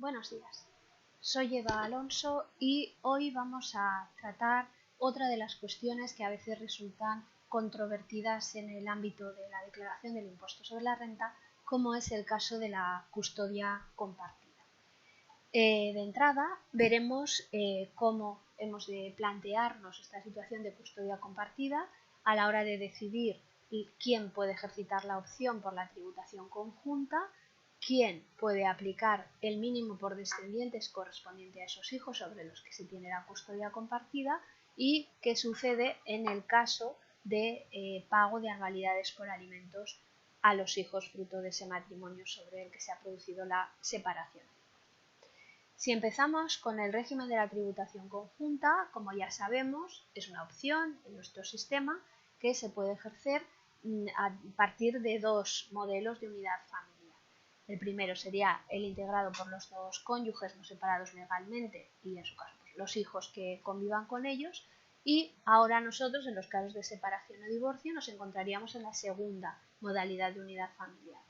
Buenos días, soy Eva Alonso y hoy vamos a tratar otra de las cuestiones que a veces resultan controvertidas en el ámbito de la declaración del impuesto sobre la renta, como es el caso de la custodia compartida. De entrada veremos cómo hemos de plantearnos esta situación de custodia compartida a la hora de decidir quién puede ejercitar la opción por la tributación conjunta, quién puede aplicar el mínimo por descendientes correspondiente a esos hijos sobre los que se tiene la custodia compartida y qué sucede en el caso de pago de anualidades por alimentos a los hijos fruto de ese matrimonio sobre el que se ha producido la separación. Si empezamos con el régimen de la tributación conjunta, como ya sabemos, es una opción en nuestro sistema que se puede ejercer a partir de dos modelos de unidad familiar. El primero sería el integrado por los dos cónyuges no separados legalmente y en su caso pues, los hijos que convivan con ellos, y ahora nosotros en los casos de separación o divorcio nos encontraríamos en la segunda modalidad de unidad familiar.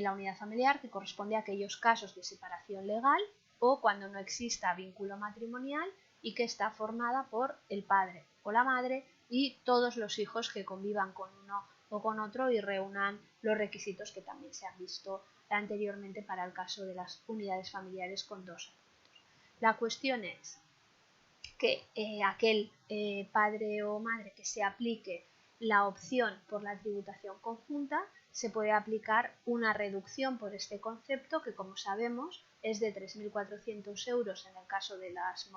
La unidad familiar que corresponde a aquellos casos de separación legal o cuando no exista vínculo matrimonial y que está formada por el padre o la madre y todos los hijos que convivan con uno o con otro y reúnan los requisitos que también se han visto anteriormente para el caso de las unidades familiares con dos adultos. La cuestión es que aquel padre o madre que se aplique la opción por la tributación conjunta se puede aplicar una reducción por este concepto que, como sabemos, es de 3.400 euros en el caso de las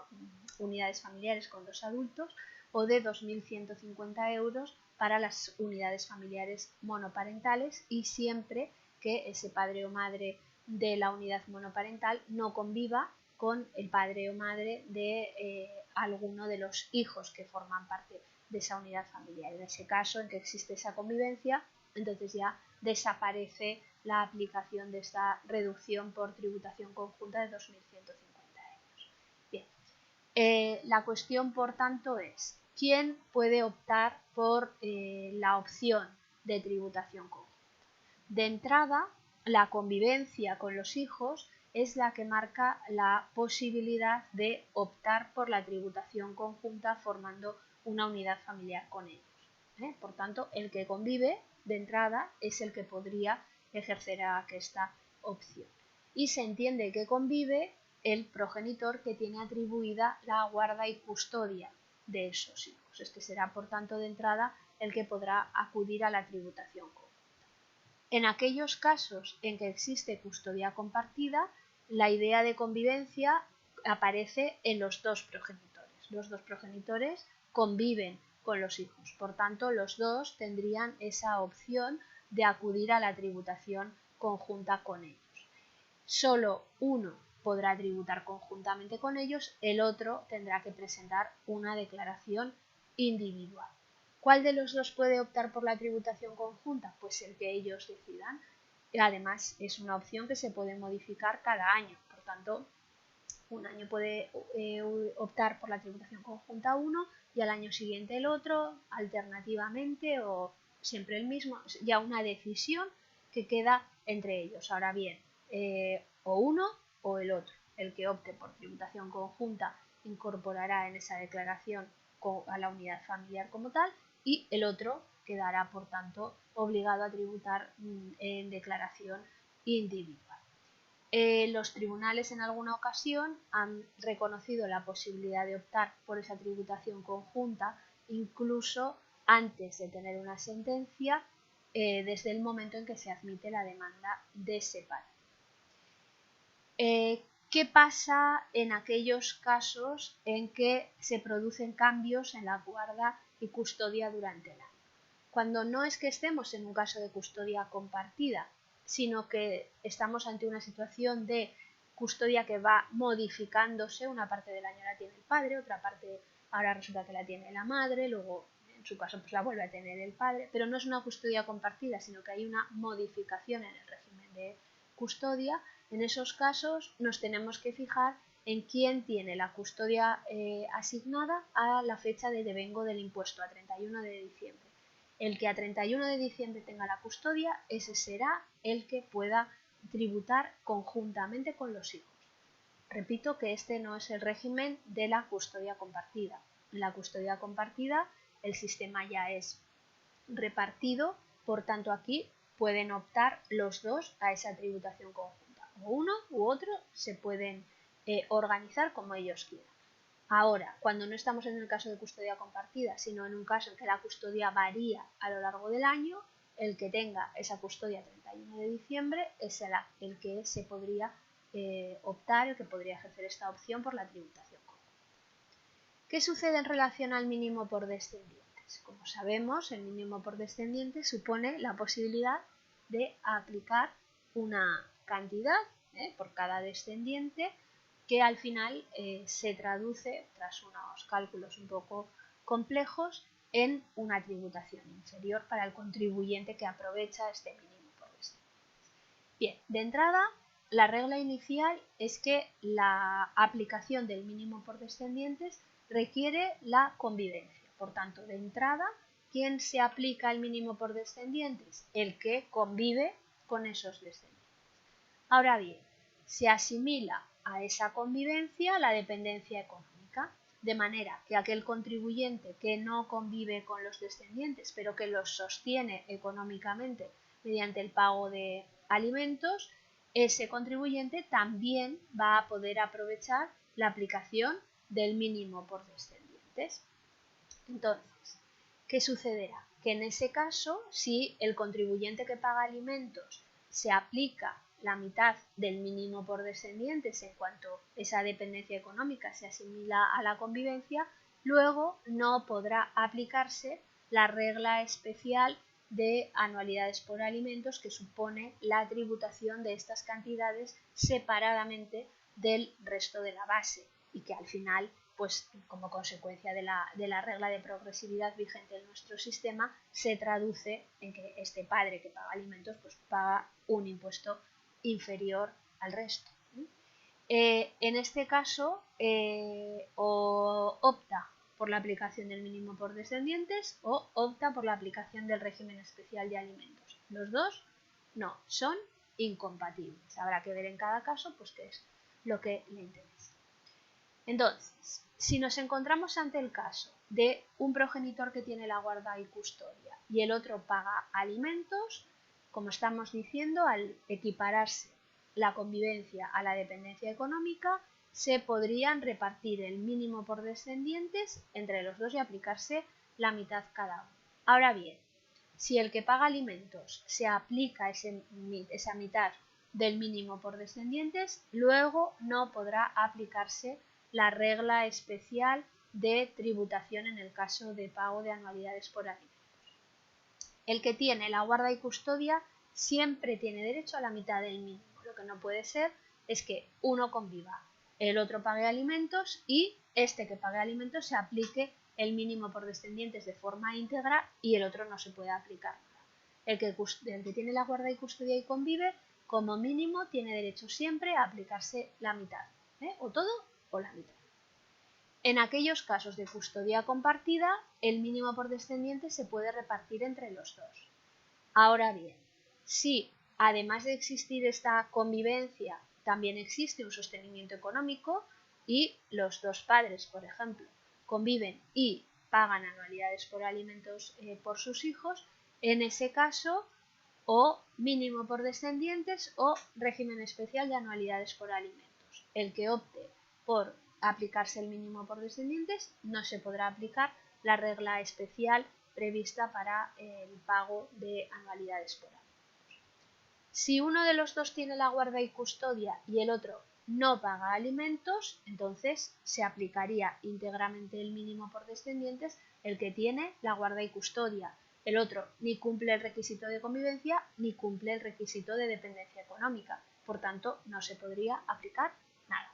unidades familiares con dos adultos o de 2.150 euros para las unidades familiares monoparentales y siempre que ese padre o madre de la unidad monoparental no conviva con el padre o madre de alguno de los hijos que forman parte de esa unidad familiar. En ese caso, en que existe esa convivencia, entonces ya desaparece la aplicación de esta reducción por tributación conjunta de 2.150 euros. Bien, la cuestión, por tanto, es ¿quién puede optar por la opción de tributación conjunta? De entrada, la convivencia con los hijos es la que marca la posibilidad de optar por la tributación conjunta formando una unidad familiar con ellos. Por tanto, el que convive de entrada es el que podría ejercer esta opción. Y se entiende que convive el progenitor que tiene atribuida la guarda y custodia de esos hijos. Este será, por tanto, de entrada el que podrá acudir a la tributación conjunta. En aquellos casos en que existe custodia compartida, la idea de convivencia aparece en los dos progenitores. Los dos progenitores conviven con los hijos, por tanto, los dos tendrían esa opción de acudir a la tributación conjunta con ellos. Solo uno podrá tributar conjuntamente con ellos, el otro tendrá que presentar una declaración individual. ¿Cuál de los dos puede optar por la tributación conjunta? Pues el que ellos decidan. Además, es una opción que se puede modificar cada año. Por tanto, un año puede optar por la tributación conjunta uno y al año siguiente el otro, alternativamente o siempre el mismo. Ya una decisión que queda entre ellos. Ahora bien, o uno o el otro. El que opte por tributación conjunta incorporará en esa declaración a la unidad familiar como tal y el otro quedará, por tanto, obligado a tributar en declaración individual. Los tribunales en alguna ocasión han reconocido la posibilidad de optar por esa tributación conjunta incluso antes de tener una sentencia, desde el momento en que se admite la demanda de separación. ¿Qué pasa en aquellos casos en que se producen cambios en la guarda y custodia durante el año? Cuando no es que estemos en un caso de custodia compartida, sino que estamos ante una situación de custodia que va modificándose, una parte del año la tiene el padre, otra parte ahora resulta que la tiene la madre, luego en su caso pues la vuelve a tener el padre, pero no es una custodia compartida, sino que hay una modificación en el régimen de custodia. En esos casos nos tenemos que fijar en quién tiene la custodia asignada a la fecha de devengo del impuesto, a 31 de diciembre. El que a 31 de diciembre tenga la custodia, ese será el que pueda tributar conjuntamente con los hijos. Repito que este no es el régimen de la custodia compartida. En la custodia compartida el sistema ya es repartido, por tanto aquí pueden optar los dos a esa tributación conjunta. O uno u otro se pueden organizar como ellos quieran. Ahora, cuando no estamos en el caso de custodia compartida, sino en un caso en que la custodia varía a lo largo del año, el que tenga esa custodia 31 de diciembre es el que se podría optar, el que podría ejercer esta opción por la tributación conjunta. ¿Qué sucede en relación al mínimo por descendientes? Como sabemos, el mínimo por descendientes supone la posibilidad de aplicar una cantidad por cada descendiente que al final se traduce, tras unos cálculos un poco complejos, en una tributación inferior para el contribuyente que aprovecha este mínimo por descendientes. Bien, de entrada, la regla inicial es que la aplicación del mínimo por descendientes requiere la convivencia. Por tanto, de entrada, ¿quién se aplica el mínimo por descendientes? El que convive con esos descendientes. Ahora bien, se asimila a esa convivencia la dependencia económica, de manera que aquel contribuyente que no convive con los descendientes, pero que los sostiene económicamente mediante el pago de alimentos, ese contribuyente también va a poder aprovechar la aplicación del mínimo por descendientes. Entonces, ¿qué sucederá? Que en ese caso, si el contribuyente que paga alimentos se aplica la mitad del mínimo por descendientes en cuanto esa dependencia económica se asimila a la convivencia, luego no podrá aplicarse la regla especial de anualidades por alimentos que supone la tributación de estas cantidades separadamente del resto de la base y que al final, pues como consecuencia de la regla de progresividad vigente en nuestro sistema, se traduce en que este padre que paga alimentos pues paga un impuesto inferior al resto. En este caso, o opta por la aplicación del mínimo por descendientes o opta por la aplicación del régimen especial de alimentos. Los dos no, son incompatibles. Habrá que ver en cada caso pues qué es lo que le interesa. Entonces, si nos encontramos ante el caso de un progenitor que tiene la guarda y custodia y el otro paga alimentos, como estamos diciendo, al equipararse la convivencia a la dependencia económica, se podrían repartir el mínimo por descendientes entre los dos y aplicarse la mitad cada uno. Ahora bien, si el que paga alimentos se aplica esa mitad del mínimo por descendientes, luego no podrá aplicarse la regla especial de tributación en el caso de pago de anualidades por alimentos. El que tiene la guarda y custodia siempre tiene derecho a la mitad del mínimo. Lo que no puede ser es que uno conviva, el otro pague alimentos y este que pague alimentos se aplique el mínimo por descendientes de forma íntegra y el otro no se puede aplicar nada. El que tiene la guarda y custodia y convive, como mínimo, tiene derecho siempre a aplicarse la mitad, o todo o la mitad. En aquellos casos de custodia compartida, el mínimo por descendiente se puede repartir entre los dos. Ahora bien, si además de existir esta convivencia, también existe un sostenimiento económico y los dos padres, por ejemplo, conviven y pagan anualidades por alimentos por sus hijos, en ese caso, o mínimo por descendientes o régimen especial de anualidades por alimentos. El que opte por aplicarse el mínimo por descendientes no se podrá aplicar la regla especial prevista para el pago de anualidades por alimentos. Si uno de los dos tiene la guarda y custodia y el otro no paga alimentos, entonces se aplicaría íntegramente el mínimo por descendientes el que tiene la guarda y custodia. El otro ni cumple el requisito de convivencia ni cumple el requisito de dependencia económica. Por tanto, no se podría aplicar nada.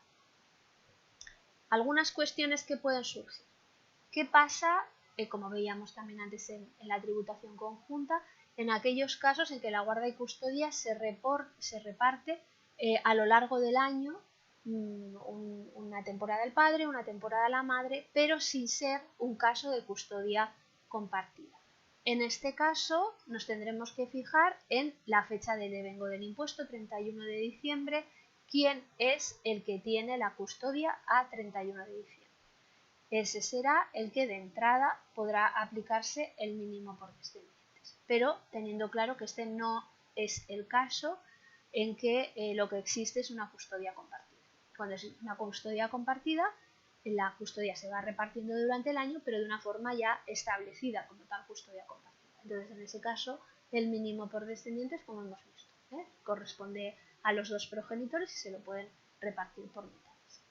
Algunas cuestiones que pueden surgir. ¿Qué pasa, como veíamos también antes en la tributación conjunta, en aquellos casos en que la guarda y custodia se reparte a lo largo del año, una temporada el padre, una temporada la madre, pero sin ser un caso de custodia compartida? En este caso nos tendremos que fijar en la fecha de devengo del impuesto, 31 de diciembre, quién es el que tiene la custodia a 31 de diciembre. Ese será el que de entrada podrá aplicarse el mínimo por descendientes, pero teniendo claro que este no es el caso en que lo que existe es una custodia compartida. Cuando es una custodia compartida, la custodia se va repartiendo durante el año, pero de una forma ya establecida como tal custodia compartida. Entonces, en ese caso, el mínimo por descendientes, como hemos visto, corresponde a los dos progenitores y se lo pueden repartir por mitades.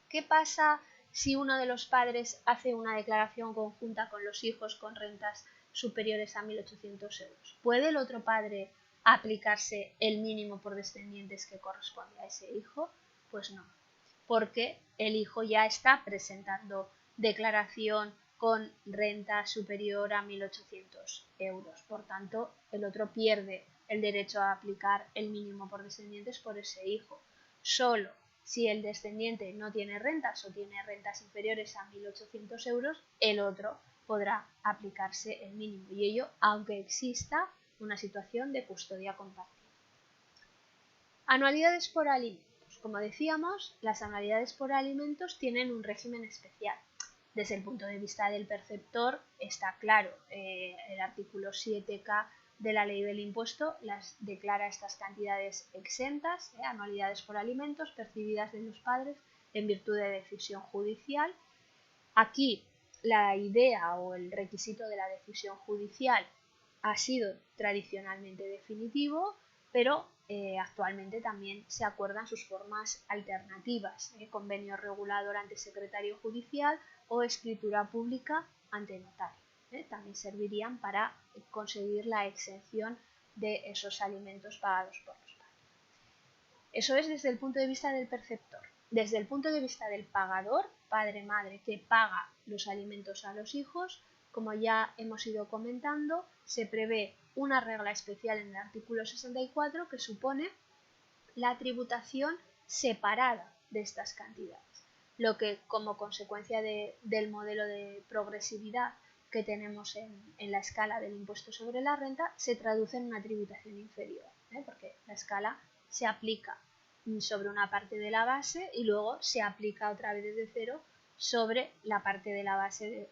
¿Qué pasa si uno de los padres hace una declaración conjunta con los hijos con rentas superiores a 1.800 euros? ¿Puede el otro padre aplicarse el mínimo por descendientes que corresponde a ese hijo? Pues no, porque el hijo ya está presentando declaración con renta superior a 1.800 euros. Por tanto, el otro pierde el derecho a aplicar el mínimo por descendientes por ese hijo. Solo si el descendiente no tiene rentas o tiene rentas inferiores a 1.800 euros, el otro podrá aplicarse el mínimo, y ello aunque exista una situación de custodia compartida. Anualidades por alimentos. Como decíamos, las anualidades por alimentos tienen un régimen especial. Desde el punto de vista del perceptor está claro, el artículo 7K de la ley del impuesto las declara estas cantidades exentas, anualidades por alimentos percibidas de los padres en virtud de decisión judicial. Aquí la idea o el requisito de la decisión judicial ha sido tradicionalmente definitivo, pero actualmente también se acuerdan sus formas alternativas, convenio regulador ante secretario judicial o escritura pública ante notario. También servirían para conseguir la exención de esos alimentos pagados por los padres. Eso es desde el punto de vista del perceptor. Desde el punto de vista del pagador, padre-madre, que paga los alimentos a los hijos, como ya hemos ido comentando, se prevé una regla especial en el artículo 64 que supone la tributación separada de estas cantidades, lo que como consecuencia del modelo de progresividad que tenemos en la escala del impuesto sobre la renta se traduce en una tributación inferior, porque la escala se aplica sobre una parte de la base y luego se aplica otra vez desde cero sobre la parte de la base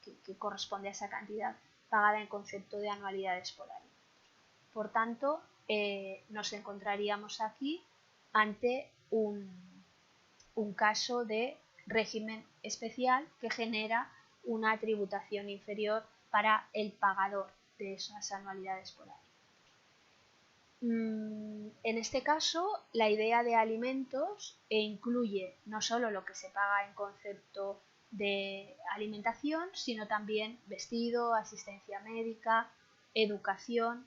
que corresponde a esa cantidad pagada en concepto de anualidades por año. Por tanto, nos encontraríamos aquí ante un caso de régimen especial que genera una tributación inferior para el pagador de esas anualidades por año. En este caso, la idea de alimentos incluye no solo lo que se paga en concepto de alimentación, sino también vestido, asistencia médica, educación,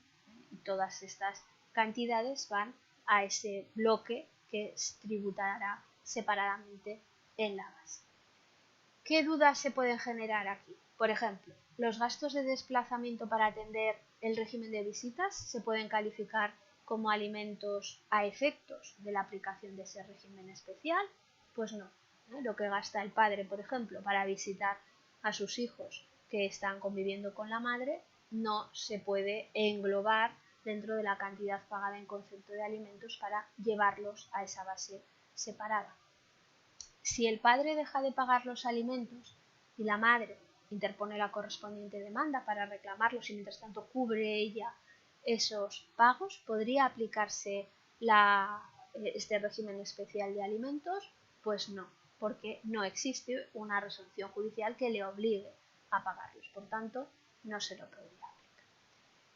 y todas estas cantidades van a ese bloque que se tributará separadamente en la base. ¿Qué dudas se pueden generar aquí? Por ejemplo, los gastos de desplazamiento para atender el régimen de visitas se pueden calificar como alimentos a efectos de la aplicación de ese régimen especial. Pues no. Lo que gasta el padre, por ejemplo, para visitar a sus hijos que están conviviendo con la madre, no se puede englobar dentro de la cantidad pagada en concepto de alimentos para llevarlos a esa base separada. Si el padre deja de pagar los alimentos y la madre interpone la correspondiente demanda para reclamarlos y mientras tanto cubre ella esos pagos, ¿podría aplicarse este régimen especial de alimentos? Pues no, porque no existe una resolución judicial que le obligue a pagarlos. Por tanto, no se lo podría aplicar.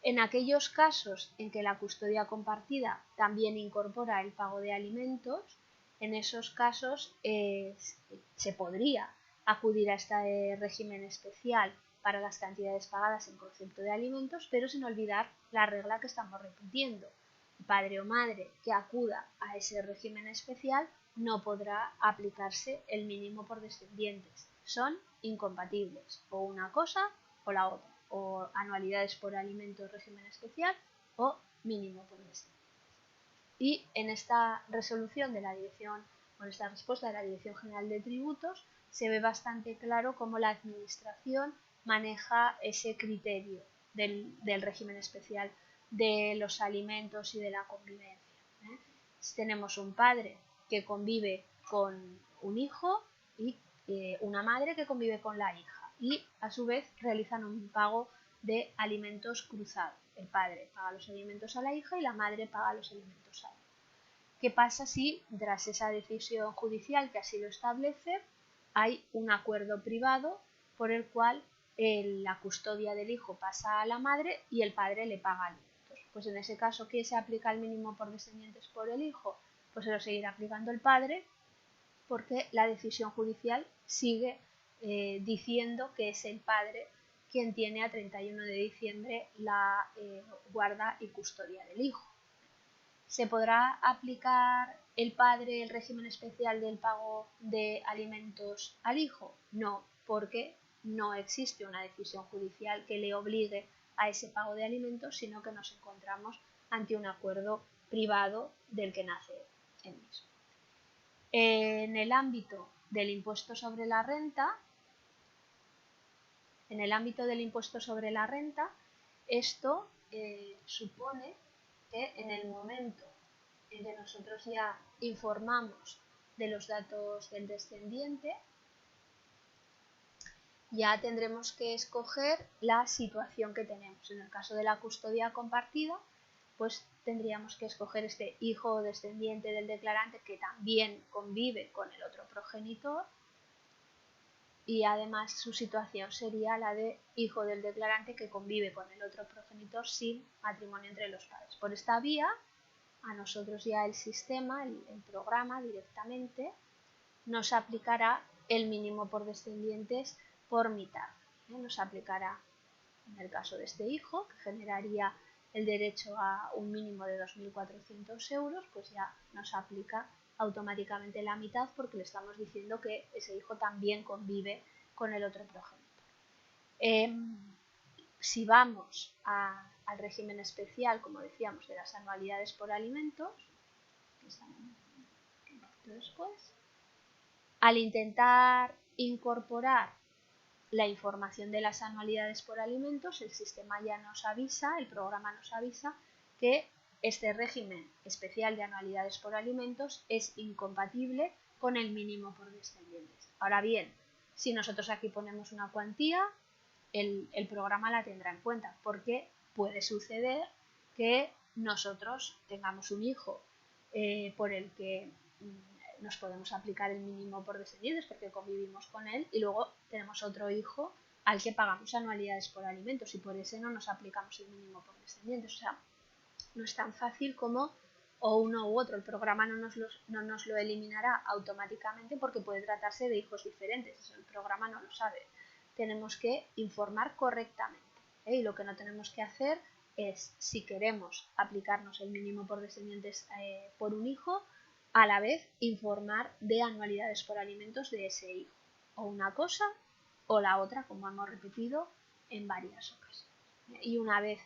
En aquellos casos en que la custodia compartida también incorpora el pago de alimentos, en esos casos se podría acudir a este régimen especial para las cantidades pagadas en concepto de alimentos, pero sin olvidar la regla que estamos repitiendo. El padre o madre que acuda a ese régimen especial no podrá aplicarse el mínimo por descendientes. Son incompatibles, o una cosa o la otra, o anualidades por alimentos régimen especial o mínimo por descendientes. Y en esta resolución de la dirección, o en esta respuesta de la Dirección General de Tributos, se ve bastante claro cómo la Administración maneja ese criterio del régimen especial de los alimentos y de la convivencia. Si tenemos un padre que convive con un hijo y una madre que convive con la hija y a su vez realizan un pago de alimentos cruzado. El padre paga los alimentos a la hija y la madre paga los alimentos a él. ¿Qué pasa si tras esa decisión judicial que así lo establece hay un acuerdo privado por el cual la custodia del hijo pasa a la madre y el padre le paga alimentos? Pues en ese caso, ¿qué se aplica el mínimo por descendientes por el hijo? Pues se lo seguirá aplicando el padre, porque la decisión judicial sigue diciendo que es el padre quien tiene a 31 de diciembre la guarda y custodia del hijo. ¿Se podrá aplicar el padre el régimen especial del pago de alimentos al hijo? No, porque no existe una decisión judicial que le obligue a ese pago de alimentos, sino que nos encontramos ante un acuerdo privado del que nace el mismo. En el ámbito del impuesto sobre la renta, esto supone que en el momento en que nosotros ya informamos de los datos del descendiente, ya tendremos que escoger la situación que tenemos. En el caso de la custodia compartida, pues tendríamos que escoger este hijo o descendiente del declarante que también convive con el otro progenitor, y además su situación sería la de hijo del declarante que convive con el otro progenitor sin matrimonio entre los padres. Por esta vía, a nosotros ya el sistema, el programa directamente, nos aplicará el mínimo por descendientes por mitad. Nos aplicará, en el caso de este hijo, que generaría el derecho a un mínimo de 2.400 euros, pues ya nos aplica automáticamente la mitad, porque le estamos diciendo que ese hijo también convive con el otro progenitor. Si vamos al régimen especial, como decíamos, de las anualidades por alimentos, que están un poquito después, al intentar incorporar la información de las anualidades por alimentos, el sistema ya nos avisa, el programa nos avisa que este régimen especial de anualidades por alimentos es incompatible con el mínimo por descendientes. Ahora bien, si nosotros aquí ponemos una cuantía, el programa la tendrá en cuenta, porque puede suceder que nosotros tengamos un hijo por el que nos podemos aplicar el mínimo por descendientes porque convivimos con él, y luego tenemos otro hijo al que pagamos anualidades por alimentos y por ese no nos aplicamos el mínimo por descendientes. O sea, no es tan fácil como o uno u otro. El programa no nos lo eliminará automáticamente porque puede tratarse de hijos diferentes. Eso el programa no lo sabe. Tenemos que informar correctamente, y lo que no tenemos que hacer es, si queremos aplicarnos el mínimo por descendientes por un hijo, a la vez informar de anualidades por alimentos de ese hijo, o una cosa o la otra, como hemos repetido en varias ocasiones. Y una vez,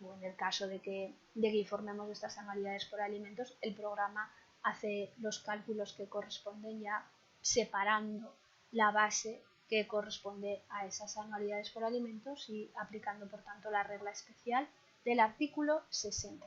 o en el caso de que informemos de estas anualidades por alimentos, el programa hace los cálculos que corresponden ya separando la base que corresponde a esas anualidades por alimentos y aplicando por tanto la regla especial del artículo 60.